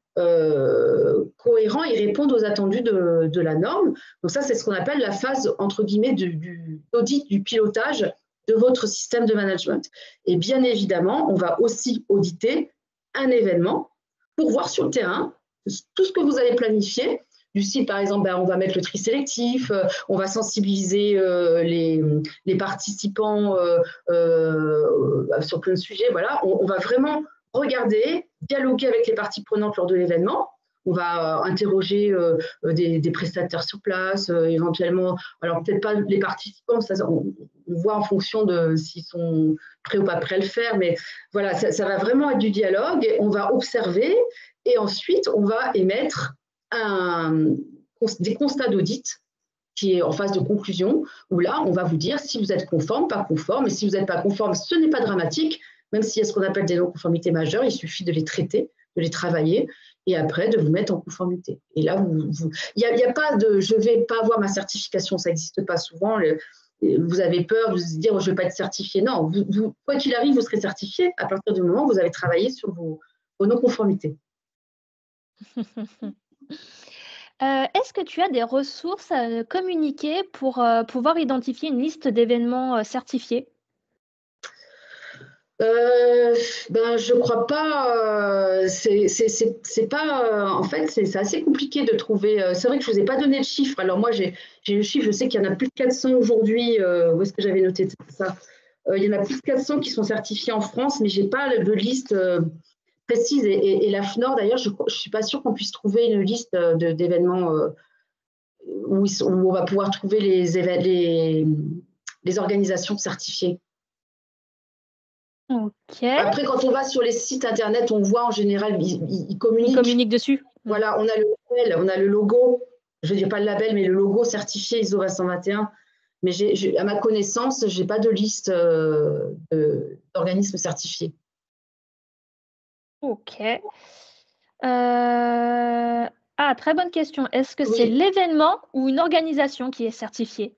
cohérents et répondent aux attendus de la norme. Donc ça, c'est ce qu'on appelle la phase, entre guillemets, d'audit, du pilotage de votre système de management. Et bien évidemment, on va aussi auditer un événement pour voir sur le terrain tout ce que vous avez planifié. Du style, par exemple, on va mettre le tri sélectif, on va sensibiliser les participants sur plein de sujets. Voilà, on va vraiment regarder, dialoguer avec les parties prenantes lors de l'événement. On va interroger des prestataires sur place, éventuellement, alors peut-être pas les participants, ça, on voit en fonction de s'ils sont prêts ou pas prêts à le faire, mais voilà, ça va vraiment être du dialogue, on va observer et ensuite on va émettre des constats d'audit qui est en phase de conclusion, où là, on va vous dire si vous êtes conforme, pas conforme, et si vous n'êtes pas conforme, ce n'est pas dramatique, même s'il y a ce qu'on appelle des non-conformités majeures, il suffit de les traiter, de les travailler, et après de vous mettre en conformité. Et là, il n'y a pas de « je ne vais pas avoir ma certification », ça n'existe pas souvent. Vous avez peur de se dire « je ne vais pas être certifié ». Non, quoi qu'il arrive, vous serez certifié à partir du moment où vous avez travaillé sur vos non-conformités. Est-ce que tu as des ressources à communiquer pour pouvoir identifier une liste d'événements certifiés? Je crois pas. C'est pas. En fait, c'est assez compliqué de trouver. C'est vrai que je vous ai pas donné de chiffre. Alors moi, j'ai le chiffre. Je sais qu'il y en a plus de 400 aujourd'hui. Où est-ce que j'avais noté ça? Il y en a plus de 400 qui sont certifiés en France, mais j'ai pas de liste précise. Et la FNOR, d'ailleurs, je suis pas sûre qu'on puisse trouver une liste d'événements où on va pouvoir trouver les organisations certifiées. Ok. Après, quand on va sur les sites internet, on voit en général, ils communiquent. Ils communiquent dessus. Voilà, on a le label, on a le logo. Je ne dis pas le label, mais le logo certifié ISO 221. Mais à ma connaissance, je n'ai pas de liste d'organismes certifiés. Ok. Très bonne question. Est-ce que Oui. c'est l'événement ou une organisation qui est certifiée?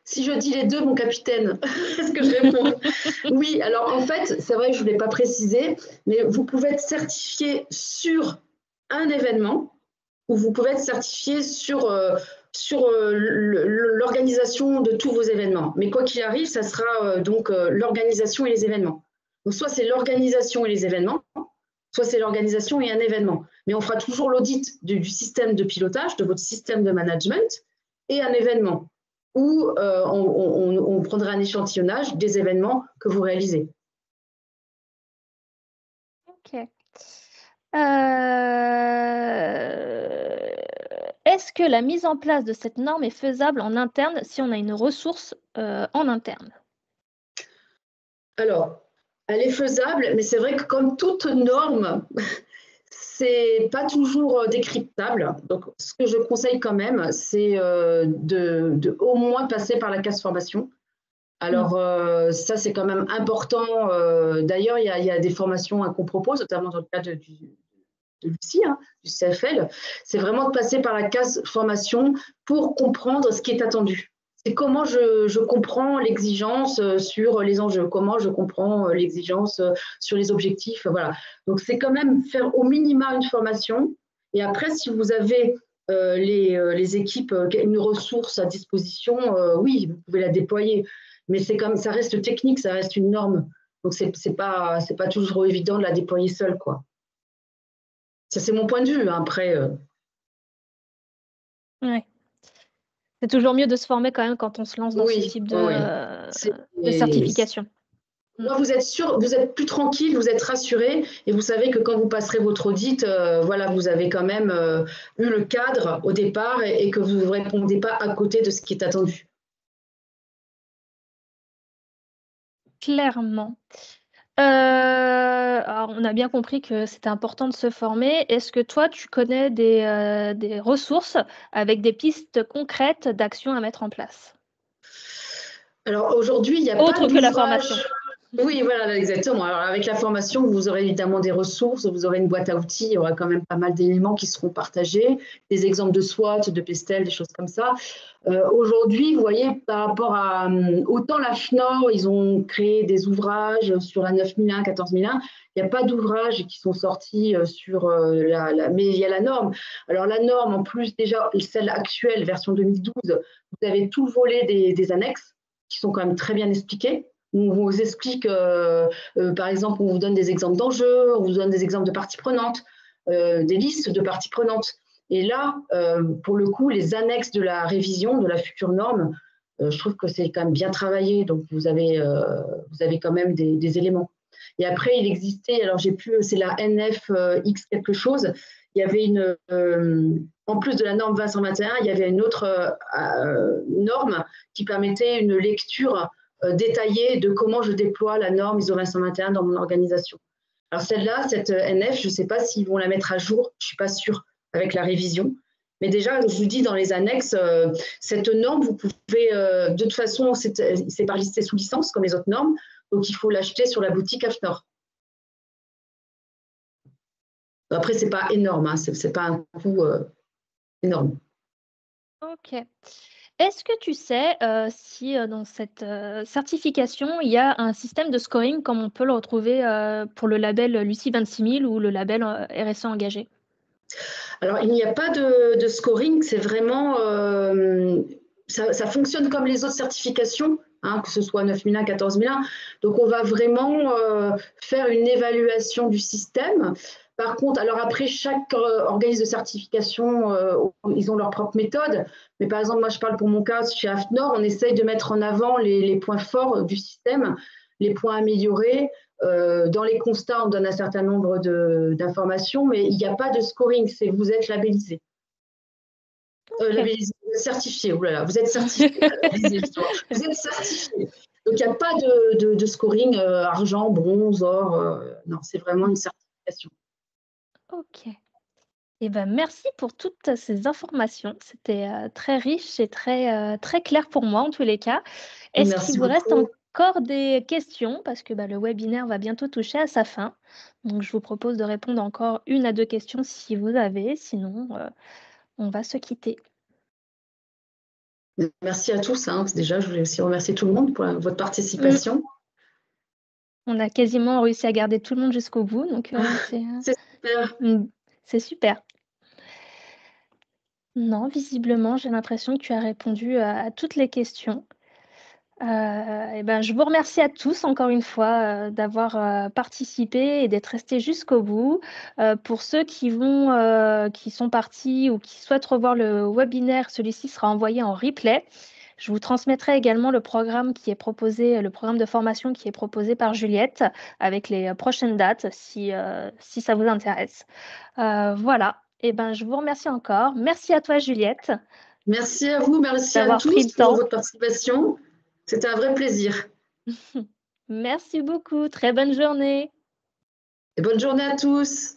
Si je dis les deux, mon capitaine, est-ce que je réponds? Oui, alors en fait, c'est vrai que je ne l'ai pas précisé, mais vous pouvez être certifié sur un événement ou vous pouvez être certifié sur l'organisation de tous vos événements. Mais quoi qu'il arrive, ça sera l'organisation et les événements. Donc soit c'est l'organisation et les événements, soit c'est l'organisation et un événement. Mais on fera toujours l'audit du système de pilotage, de votre système de management et un événement où on prendra un échantillonnage des événements que vous réalisez. Ok. Est-ce que la mise en place de cette norme est faisable en interne si on a une ressource en interne? Alors, elle est faisable, mais c'est vrai que comme toute norme, c'est pas toujours décryptable. Donc, ce que je conseille quand même, c'est de au moins passer par la case formation. Alors, ça, c'est quand même important. D'ailleurs, il y a des formations qu'on propose, notamment dans le cadre de Lucie, du CFL. C'est vraiment de passer par la case formation pour comprendre ce qui est attendu. C'est comment je comprends l'exigence sur les enjeux, comment je comprends l'exigence sur les objectifs. Voilà. Donc, c'est quand même faire au minima une formation. Et après, si vous avez les équipes, une ressource à disposition, oui, vous pouvez la déployer. Mais c'est comme ça reste technique, ça reste une norme. Donc, c'est pas toujours évident de la déployer seule, quoi. Ça, c'est mon point de vue. Après. Ouais. C'est toujours mieux de se former quand même quand on se lance dans ce type de certification. Moi, vous êtes sûr, vous êtes plus tranquille, vous êtes rassuré et vous savez que quand vous passerez votre audit, voilà, vous avez quand même eu le cadre au départ et que vous ne répondez pas à côté de ce qui est attendu. Clairement. Alors on a bien compris que c'était important de se former. Est-ce que toi, tu connais des ressources avec des pistes concrètes d'actions à mettre en place? Alors aujourd'hui, il n'y a pas Autre que la formation. d'ouvrage. Oui, voilà, exactement. Alors avec la formation, vous aurez évidemment des ressources, vous aurez une boîte à outils, il y aura quand même pas mal d'éléments qui seront partagés, des exemples de SWOT, de PESTEL, des choses comme ça. Aujourd'hui, vous voyez, par rapport à autant la FNOR, ils ont créé des ouvrages sur la 9001, 14001, il n'y a pas d'ouvrages qui sont sortis sur mais il y a la norme. Alors la norme, en plus déjà, celle actuelle, version 2012, vous avez tout le volet des annexes qui sont quand même très bien expliqués. On vous explique, par exemple, on vous donne des exemples d'enjeux, on vous donne des exemples de parties prenantes, des listes de parties prenantes. Et là, pour le coup, les annexes de la révision, de la future norme, je trouve que c'est quand même bien travaillé. Donc, vous avez quand même des éléments. Et après, il existait, alors j'ai plus, c'est la NFX quelque chose. Il y avait en plus de la norme 2021, il y avait une autre norme qui permettait une lecture détaillée de comment je déploie la norme ISO 221 dans mon organisation. Alors celle-là, cette NF, je ne sais pas s'ils vont la mettre à jour, je ne suis pas sûre avec la révision. Mais déjà, je vous dis, dans les annexes, cette norme, vous pouvez, de toute façon, c'est pas listé sous licence comme les autres normes, donc il faut l'acheter sur la boutique AFNOR. Après, ce n'est pas énorme, hein, ce n'est pas un coût énorme. Ok. Est-ce que tu sais si dans cette certification, il y a un système de scoring comme on peut le retrouver pour le label Lucie 26000 ou le label RSE engagé? Alors, il n'y a pas de scoring, c'est vraiment… ça fonctionne comme les autres certifications, hein, que ce soit 9001, 14001. Donc, on va vraiment faire une évaluation du système. Par contre, alors après, chaque organisme de certification, ils ont leur propre méthode. Mais par exemple, moi, je parle pour mon cas, chez AFNOR, on essaye de mettre en avant les points forts du système, les points améliorés. Dans les constats, on donne un certain nombre d'informations, mais il n'y a pas de scoring, c'est vous êtes labellisé. Labellisé, certifié, oulala, vous êtes certifié. Vous êtes certifié. Donc, il n'y a pas de scoring argent, bronze, or. Non, c'est vraiment une certification. OK. Et ben, merci pour toutes ces informations. C'était, très riche et très clair pour moi en tous les cas. Est-ce qu'il Merci vous reste beaucoup. encore des questions? Parce que, bah, le webinaire va bientôt toucher à sa fin. Donc je vous propose de répondre encore 1 à 2 questions si vous avez, sinon, on va se quitter. Merci à tous, hein. Déjà, je voulais aussi remercier tout le monde pour votre Mmh. participation. On a quasiment réussi à garder tout le monde jusqu'au bout, donc C'est super. c'est super. Non, visiblement, j'ai l'impression que tu as répondu à toutes les questions. Et ben, je vous remercie à tous encore une fois, d'avoir, participé et d'être restés jusqu'au bout. Pour ceux qui sont partis ou qui souhaitent revoir le webinaire, celui-ci sera envoyé en replay. Je vous transmettrai également le programme qui est proposé, le programme de formation qui est proposé par Juliette avec les, prochaines dates si ça vous intéresse. Voilà, et ben, je vous remercie encore. Merci à toi Juliette Merci à vous, merci à d'avoir pris tous le pour temps. votre participation. C'était un vrai plaisir. Merci beaucoup, très bonne journée. Et bonne journée à tous.